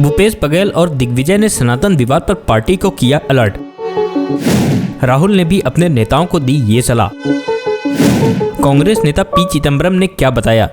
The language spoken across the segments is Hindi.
भूपेश बघेल और दिग्विजय ने सनातन विवाद पर पार्टी को किया अलर्ट। राहुल ने भी अपने नेताओं को दी ये सलाह। कांग्रेस नेता पी चिदंबरम ने क्या बताया।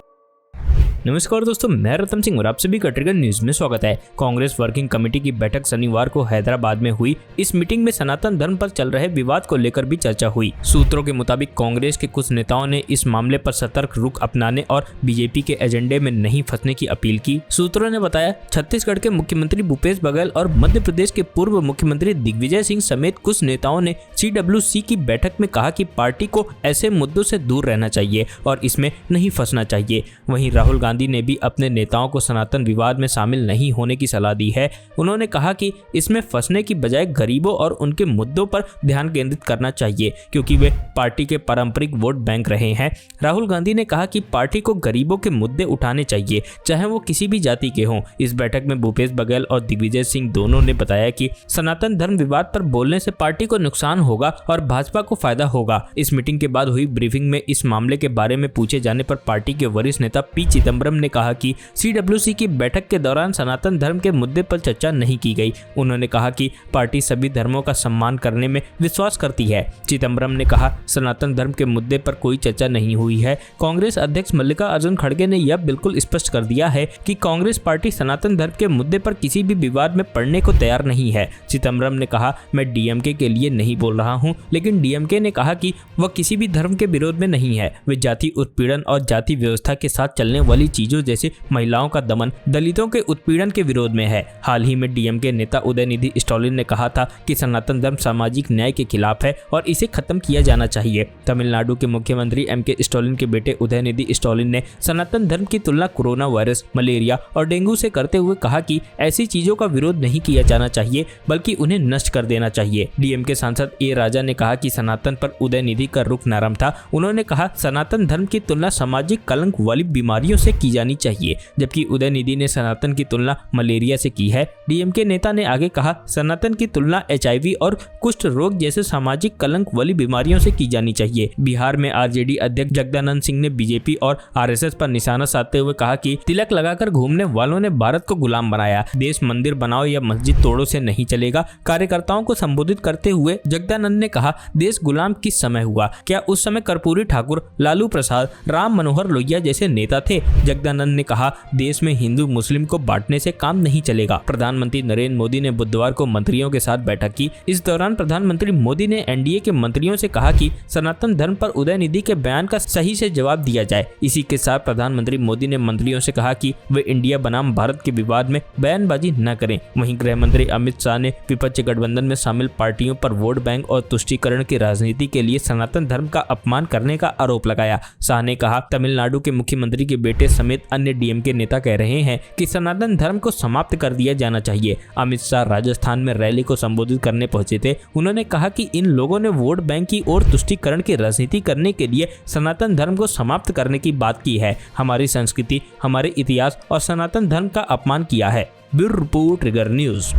नमस्कार दोस्तों, मैं रतन सिंह और आप सभी का ट्रिगर न्यूज में स्वागत है। कांग्रेस वर्किंग कमेटी की बैठक शनिवार को हैदराबाद में हुई। इस मीटिंग में सनातन धर्म पर चल रहे विवाद को लेकर भी चर्चा हुई। सूत्रों के मुताबिक कांग्रेस के कुछ नेताओं ने इस मामले पर सतर्क रुख अपनाने और बीजेपी के एजेंडे में नहीं फंसने की अपील की। सूत्रों ने बताया, छत्तीसगढ़ के मुख्यमंत्री भूपेश बघेल और मध्य प्रदेश के पूर्व मुख्यमंत्री दिग्विजय सिंह समेत कुछ नेताओं ने CWC की बैठक में कहा कि पार्टी को ऐसे मुद्दों से दूर रहना चाहिए और इसमें नहीं फंसना चाहिए। वहीं राहुल गांधी ने भी अपने नेताओं को सनातन विवाद में शामिल नहीं होने की सलाह दी है। उन्होंने कहा कि इसमें फंसने की बजाय गरीबों और उनके मुद्दों पर ध्यान केंद्रित करना चाहिए, क्योंकि वे पार्टी के पारंपरिक वोट बैंक रहे हैं। राहुल गांधी ने कहा कि पार्टी को गरीबों के मुद्दे उठाने चाहिए, चाहे वो किसी भी जाति के हों। इस बैठक में भूपेश बघेल और दिग्विजय सिंह दोनों ने बताया कि सनातन धर्म विवाद पर बोलने से पार्टी को नुकसान होगा और भाजपा को फायदा होगा। इस मीटिंग के बाद हुई ब्रीफिंग में इस मामले के बारे में पूछे जाने पर पार्टी के वरिष्ठ नेता पी चिदंबरम ने कहा कि CWC की बैठक के दौरान सनातन धर्म के मुद्दे पर चर्चा नहीं की गई। उन्होंने कहा कि पार्टी सभी धर्मों का सम्मान करने में विश्वास करती है। चिदंबरम ने कहा, सनातन धर्म के मुद्दे पर कोई चर्चा नहीं हुई है। कांग्रेस अध्यक्ष मल्लिकार्जुन खड़गे ने यह बिल्कुल स्पष्ट कर दिया है कि कांग्रेस पार्टी सनातन धर्म के मुद्दे पर किसी भी विवाद में पड़ने को तैयार नहीं है। चिदंबरम ने कहा, मैं DMK के लिए नहीं बोल रहा हूं, लेकिन DMK ने कहा कि वह किसी भी धर्म के विरोध में नहीं है। वे जाति उत्पीड़न और जाति व्यवस्था के साथ चलने वाली चीजों जैसे महिलाओं का दमन, दलितों के उत्पीड़न के विरोध में है। हाल ही में DMK नेता उदयनिधि स्टालिन ने कहा था कि सनातन धर्म सामाजिक न्याय के खिलाफ है और इसे खत्म किया जाना चाहिए। तमिलनाडु के मुख्यमंत्री MK स्टालिन के बेटे उदयनिधि स्टालिन ने सनातन धर्म की तुलना कोरोना वायरस, मलेरिया और डेंगू से करते हुए कहा कि ऐसी चीजों का विरोध नहीं किया जाना चाहिए, बल्कि उन्हें नष्ट कर देना चाहिए। DMK सांसद A राजा ने कहा कि सनातन पर उदयनिधि का रुख नरम था। उन्होंने कहा, सनातन धर्म की तुलना सामाजिक कलंक वाली बीमारियों से की जानी चाहिए, जबकि उदयनिधि ने सनातन की तुलना मलेरिया से की है। DMK नेता ने आगे कहा, सनातन की तुलना HIV और कुष्ठ रोग जैसे सामाजिक कलंक वाली बीमारियों से की जानी चाहिए। बिहार में RJD अध्यक्ष जगदानंद सिंह ने BJP और RSS पर निशाना साधते हुए कहा कि तिलक लगाकर घूमने वालों ने भारत को गुलाम बनाया। देश मंदिर बनाओ या मस्जिद तोड़ो से नहीं चलेगा। कार्यकर्ताओं को संबोधित करते हुए जगदानंद ने कहा, देश गुलाम किस समय हुआ? क्या उस समय कर्पूरी ठाकुर, लालू प्रसाद, राम मनोहर लोहिया जैसे नेता थे? जगदानंद ने कहा, देश में हिंदू मुस्लिम को बांटने से काम नहीं चलेगा। प्रधानमंत्री नरेंद्र मोदी ने बुधवार को मंत्रियों के साथ बैठक की। इस दौरान प्रधानमंत्री मोदी ने NDA के मंत्रियों से कहा कि सनातन धर्म पर उदयनिधि के बयान का सही से जवाब दिया जाए। इसी के साथ प्रधानमंत्री मोदी ने मंत्रियों से कहा कि वे इंडिया बनाम भारत के विवाद में बयानबाजी न करें। वहीं गृह मंत्री अमित शाह ने विपक्षी गठबंधन में शामिल पार्टियों पर वोट बैंक और तुष्टीकरण की राजनीति के लिए सनातन धर्म का अपमान करने का आरोप लगाया। शाह ने कहा, तमिलनाडु के मुख्यमंत्री के बेटे समेत अन्य DMK नेता कह रहे हैं कि सनातन धर्म को समाप्त कर दिया जाना चाहिए। अमित शाह राजस्थान में रैली को संबोधित करने पहुंचे थे। उन्होंने कहा कि इन लोगों ने वोट बैंक की और तुष्टीकरण की राजनीति करने के लिए सनातन धर्म को समाप्त करने की बात की है। हमारी संस्कृति, हमारे इतिहास और सनातन धर्म का अपमान किया है। Bureau report, trigger news.